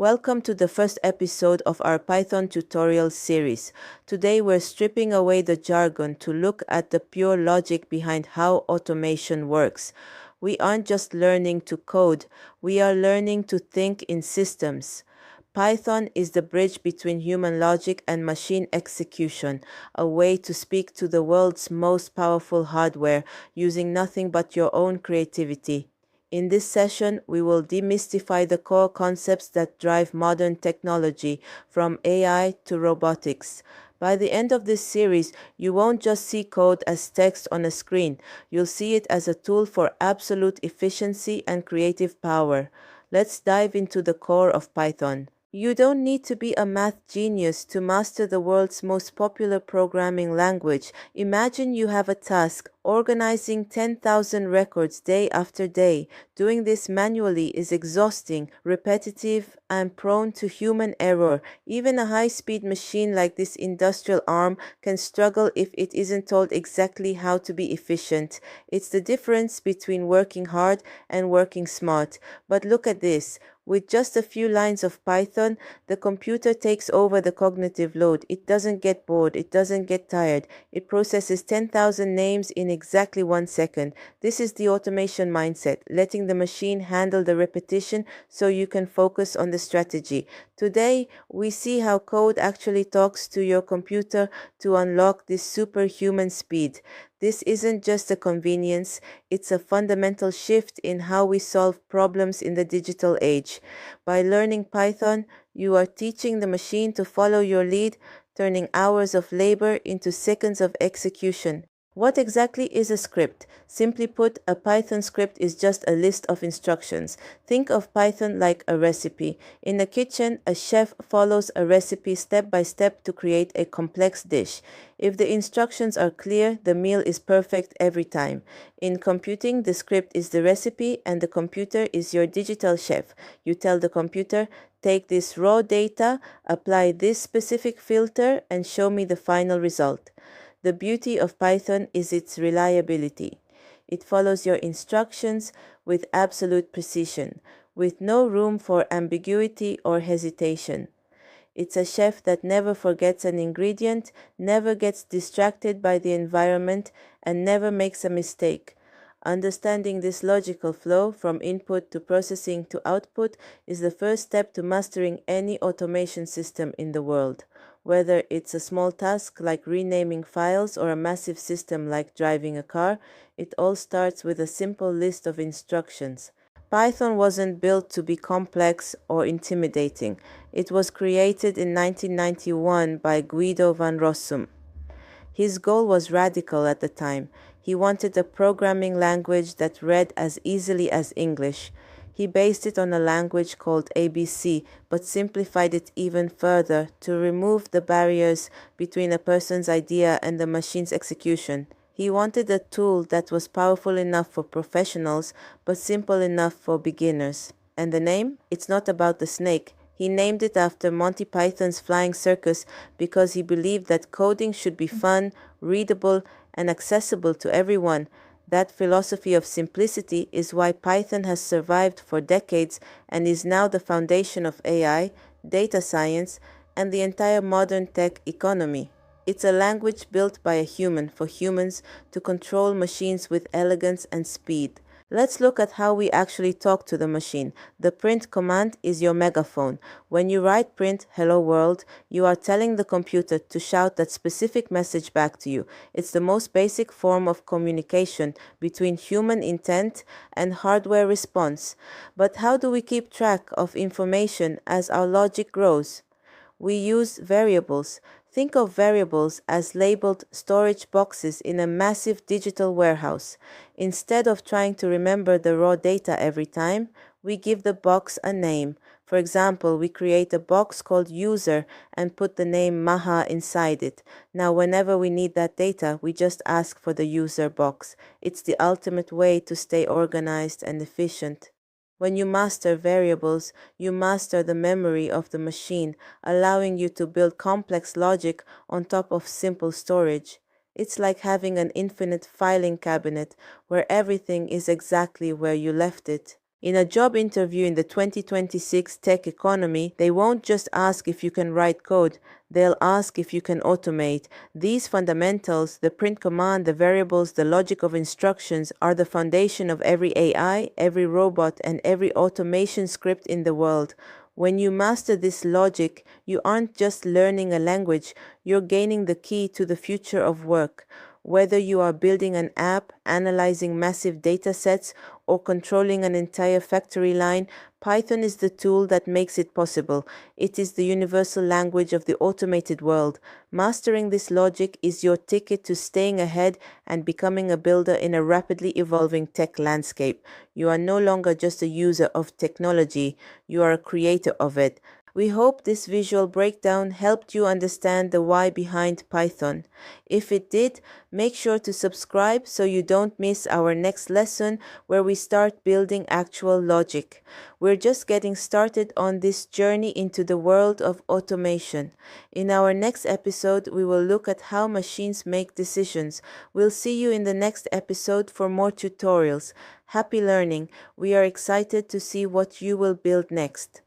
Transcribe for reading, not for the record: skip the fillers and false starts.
Welcome to the first episode of our Python tutorial series. Today we're stripping away the jargon to look at the pure logic behind how automation works. We aren't just learning to code, we are learning to think in systems. Python is the bridge between human logic and machine execution, a way to speak to the world's most powerful hardware using nothing but your own creativity. In this session, we will demystify the core concepts that drive modern technology, from AI to robotics. By the end of this series, you won't just see code as text on a screen, you'll see it as a tool for absolute efficiency and creative power. Let's dive into the core of Python. You don't need to be a math genius to master the world's most popular programming language. Imagine you have a task, organizing 10,000 records day after day. Doing this manually is exhausting, repetitive, and prone to human error. Even a high-speed machine like this industrial arm can struggle if it isn't told exactly how to be efficient. It's the difference between working hard and working smart. But look at this. With just a few lines of Python, the computer takes over the cognitive load. It doesn't get bored. It doesn't get tired. It processes 10,000 names in exactly 1 second. This is the automation mindset, letting the machine handle the repetition so you can focus on the strategy. Today, we see how code actually talks to your computer to unlock this superhuman speed. This isn't just a convenience, it's a fundamental shift in how we solve problems in the digital age. By learning Python, you are teaching the machine to follow your lead, turning hours of labor into seconds of execution. What exactly is a script? Simply put, a Python script is just a list of instructions. Think of Python like a recipe. In the kitchen, a chef follows a recipe step by step to create a complex dish. If the instructions are clear, the meal is perfect every time. In computing, the script is the recipe and the computer is your digital chef. You tell the computer, take this raw data, apply this specific filter, and show me the final result. The beauty of Python is its reliability. It follows your instructions with absolute precision, with no room for ambiguity or hesitation. It's a chef that never forgets an ingredient, never gets distracted by the environment, and never makes a mistake. Understanding this logical flow from input to processing to output is the first step to mastering any automation system in the world. Whether it's a small task like renaming files or a massive system like driving a car, it all starts with a simple list of instructions. Python wasn't built to be complex or intimidating. It was created in 1991 by Guido van Rossum. His goal was radical at the time. He wanted a programming language that read as easily as English. He based it on a language called ABC, but simplified it even further to remove the barriers between a person's idea and the machine's execution. He wanted a tool that was powerful enough for professionals, but simple enough for beginners. And the name? It's not about the snake. He named it after Monty Python's Flying Circus because he believed that coding should be fun, readable, and accessible to everyone. That philosophy of simplicity is why Python has survived for decades and is now the foundation of AI, data science, and the entire modern tech economy. It's a language built by a human for humans to control machines with elegance and speed. Let's look at how we actually talk to the machine. The print command is your megaphone. When you write print hello world, you are telling the computer to shout that specific message back to you. It's the most basic form of communication between human intent and hardware response. But how do we keep track of information as our logic grows? We use variables. Think of variables as labeled storage boxes in a massive digital warehouse. Instead of trying to remember the raw data every time, we give the box a name. For example, we create a box called user and put the name Maha inside it. Now, whenever we need that data, we just ask for the user box. It's the ultimate way to stay organized and efficient. When you master variables, you master the memory of the machine, allowing you to build complex logic on top of simple storage. It's like having an infinite filing cabinet where everything is exactly where you left it. In a job interview in the 2026 tech economy, they won't just ask if you can write code, they'll ask if you can automate. These fundamentals, the print command, the variables, the logic of instructions, are the foundation of every AI, every robot, and every automation script in the world. When you master this logic, you aren't just learning a language, you're gaining the key to the future of work. Whether you are building an app, analyzing massive data sets, or controlling an entire factory line, Python is the tool that makes it possible. It is the universal language of the automated world. Mastering this logic is your ticket to staying ahead and becoming a builder in a rapidly evolving tech landscape. You are no longer just a user of technology, you are a creator of it. We hope this visual breakdown helped you understand the why behind Python. If it did, make sure to subscribe so you don't miss our next lesson where we start building actual logic. We're just getting started on this journey into the world of automation. In our next episode, we will look at how machines make decisions. We'll see you in the next episode for more tutorials. Happy learning! We are excited to see what you will build next.